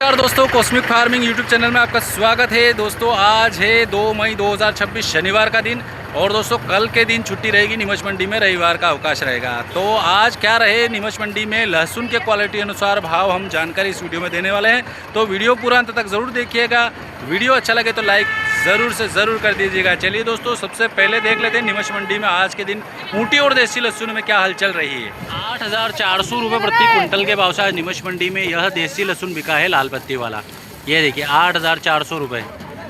नमस्कार दोस्तों, cosmic farming YouTube channel में आपका स्वागत है। दोस्तों आज है 2 मई 2026 शनिवार का दिन और दोस्तों कल के दिन छुट्टी रहेगी नीमच मंडी में, रविवार का अवकाश रहेगा। तो आज क्या रहे नीमच मंडी में लहसुन के क्वालिटी अनुसार भाव हम जानकारी इस वीडियो में देने वाले हैं। तो वीडियो पूरा अंत तक ज़रूर देखिएगा। वीडियो अच्छा लगे तो लाइक ज़रूर से ज़रूर कर दीजिएगा। चलिए दोस्तों सबसे पहले देख लेते हैं नीमच मंडी में आज के दिन ऊँटी और देसी लहसुन में क्या हलचल रही है। 8,400 रुपये प्रति कुंटल के भाव से आज नीमच मंडी में यह देसी लहसुन बिका है, लाल पत्ती वाला। ये देखिए 8,400 रुपये।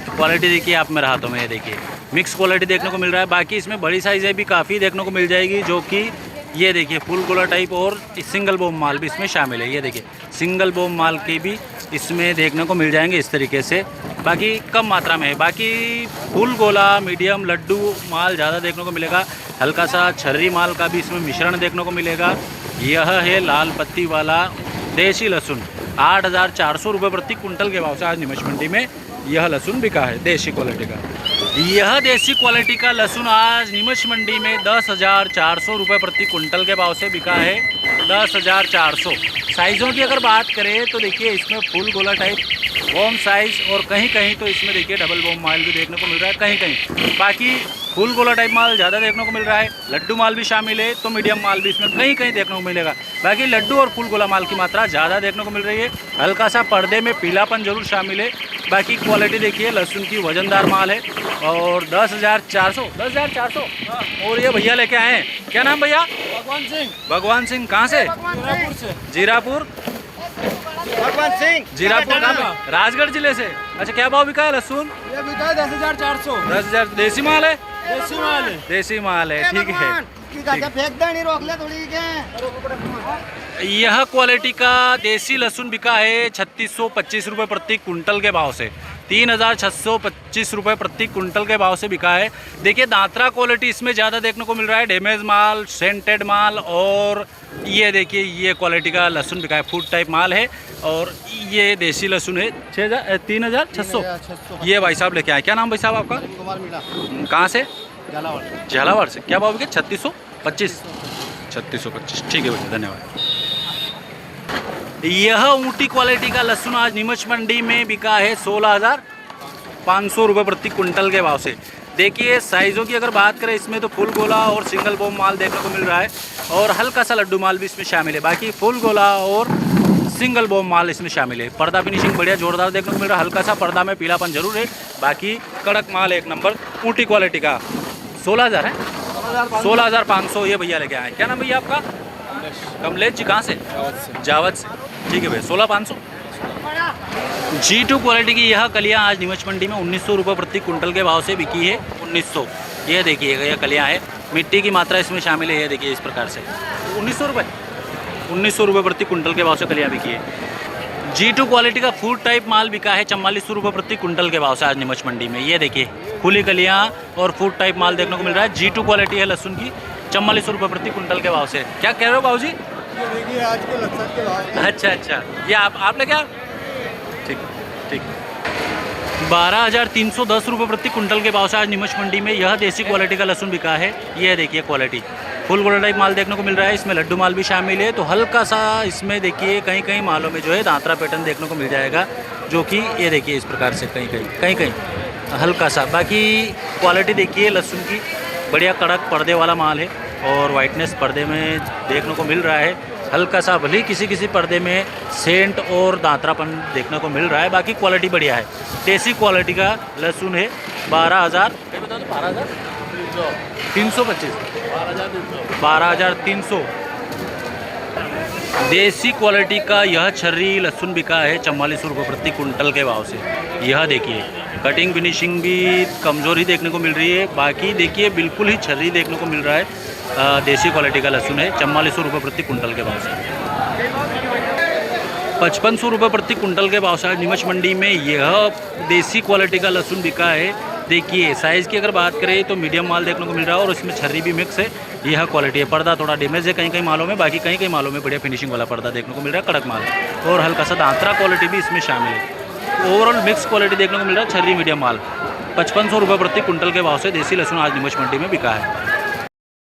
क्वालिटी देखिए आप मेरे हाथों में, ये देखिए मिक्स क्वालिटी देखने को मिल रहा है। बाकी इसमें बड़ी साइज़ें भी काफ़ी देखने को मिल जाएगी, जो कि ये देखिए फुल गोला टाइप और सिंगल बोम माल भी इसमें शामिल है। ये देखिए सिंगल बोम माल की भी इसमें देखने को मिल जाएंगे इस तरीके से, बाकी कम मात्रा में है। बाकी फुल गोला, मीडियम, लड्डू माल ज़्यादा देखने को मिलेगा। हल्का सा छर्री माल का भी इसमें मिश्रण देखने को मिलेगा। यह है लाल पत्ती वाला देसी लहसुन। 8,400 रुपये प्रति कुंटल के भाव से आज नीमच मंडी में यह लहसुन बिका है देसी क्वालिटी का। यह देसी क्वालिटी का लहसुन आज नीमच मंडी में 10,400 रुपये प्रति कुंटल के भाव से बिका है। 10,400। साइज़ों की अगर बात करें तो देखिए इसमें फुल गोला टाइप बॉम साइज़ और कहीं कहीं तो इसमें देखिए डबल बॉम माल भी देखने को मिल रहा है कहीं कहीं। बाकी फुल गोला टाइप माल ज़्यादा देखने को मिल रहा है। लड्डू माल भी शामिल है, तो मीडियम माल भी इसमें कहीं कहीं देखने को मिलेगा। बाकी लड्डू और फुल गोला माल की मात्रा ज़्यादा देखने को मिल रही है। हल्का सा पर्दे में पीलापन जरूर शामिल है। बाकी क्वालिटी देखिए लहसुन की वजनदार माल है और 10,400। और ये भैया लेके आए हैं, क्या नाम भैया? भगवान सिंह। भगवान सिंह कहाँ से? जीरापुर। जीरापुर राजगढ़ जिले से। अच्छा, क्या भाव बिका है लहसुन? ये बिका है 10,400। 10,000 देसी माल है? देसी माल है। देसी माल है, ठीक है। यह क्वालिटी का देसी लहसुन बिका है 3,625 रुपये प्रति कुंटल के भाव से। 3,625 रुपये प्रति कुंटल के भाव से बिका है। देखिए दांतरा क्वालिटी इसमें ज़्यादा देखने को मिल रहा है, डैमेज माल, सेंटेड माल। और ये देखिए ये क्वालिटी का लहसुन बिका है, फूड टाइप माल है। और ये देसी लहसुन है 3,600। ये भाई साहब लेके आए, क्या नाम भाई साहब आपका? कुमार मीणा। कहाँ से? झालावाड़ से। क्या भाव बिके? 3,625। 3,625, ठीक है भैया, धन्यवाद। यह ऊँटी क्वालिटी का लहसुन आज नीमच मंडी में बिका है 16,500 रुपये प्रति कुंटल के भाव से। देखिए साइज़ों की अगर बात करें इसमें तो फुल गोला और सिंगल बोम माल देखने को मिल रहा है और हल्का सा लड्डू माल भी इसमें शामिल है। बाकी फुल गोला और सिंगल बोम माल इसमें शामिल है। पर्दा फिनिशिंग बढ़िया जोरदार देखने को मिल रहा है। हल्का सा पर्दा में पीलापन जरूर है। बाकी कड़क माल एक नंबर ऊँटी क्वालिटी का। 16,000 है? 16,500 ये भैया लेके आए। क्या नाम भैया आपका? कमलेश जी। कहाँ से? जावद से, ठीक है भैया। 16,500। G2 क्वालिटी की यह कलियाँ आज नीमच मंडी में 1,900 रुपये प्रति कुंटल के भाव से बिकी है। 1,900। ये देखिएगा यह कलियाँ है, मिट्टी की मात्रा इसमें शामिल है। ये देखिए इस प्रकार से 1,900 रुपये। 1,900 रुपये प्रति कुंटल के भाव से कलियाँ बिकी है। G2 क्वालिटी का फूड टाइप माल बिका है 4400 रुपये प्रति कुंटल के भाव से आज नीमच मंडी में। ये देखिए खुली कलियाँ और फूड टाइप माल देखने को मिल रहा है। G2 क्वालिटी है लहसुन की, 4400 रुपये प्रति कुंटल के भाव से। क्या कह रहे हो बाबू जी? ये देखिए आज के लहसुन के भाव। अच्छा, ये आप लेके आओ। ठीक। 12,310 रुपये प्रति कुंटल के भाव से आज नीमच मंडी में यह देसी क्वालिटी का लहसुन बिका है। ये देखिए क्वालिटी फुल गोला टाइप माल देखने को मिल रहा है। इसमें लड्डू माल भी शामिल है, तो हल्का सा इसमें देखिए कहीं कहीं मालों में जो है दांतरा पैटर्न देखने को मिल जाएगा, जो कि ये देखिए इस प्रकार से कहीं कहीं हल्का सा। बाकी क्वालिटी देखिए लहसुन की बढ़िया कड़क पर्दे वाला माल है और वाइटनेस पर्दे में देखने को मिल रहा है। हल्का सा भले किसी किसी पर्दे में सेंट और दांतरापन देखने को मिल रहा है। बाकी क्वालिटी बढ़िया है। देसी क्वालिटी का लहसुन है। 12,300। देसी क्वालिटी का यह छर्री लहसुन बिका है 4400 रुपये प्रति कुंटल के भाव से। यह देखिए कटिंग फिनिशिंग भी कमज़ोर ही देखने को मिल रही है। बाकी देखिए बिल्कुल ही छर्री देखने को मिल रहा है। देसी क्वालिटी का लहसुन है 4400 रुपये प्रति कुंटल के भाव से। 5,500 रुपये प्रति कुंटल के भाव से आज नीमच मंडी में यह देसी क्वालिटी का लहसुन बिका है। देखिए साइज़ की अगर बात करें तो मीडियम माल देखने को मिल रहा है और इसमें छर्री भी मिक्स है। यह क्वालिटी है। पर्दा थोड़ा डैमेज है कहीं कहीं मालों में, बाकी कहीं कहीं मालों में बढ़िया फिनिशिंग वाला पर्दा देखने को मिल रहा है, कड़क माल और हल्का सा दांतरा क्वालिटी भी इसमें शामिल है। ओवरऑल मिक्स क्वालिटी देखने को मिल रहा है। छर्री मीडियम माल 5,500 रुपये प्रति कुंटल के भाव से देसी लहसुन आज नीमच मंडी में बिका है।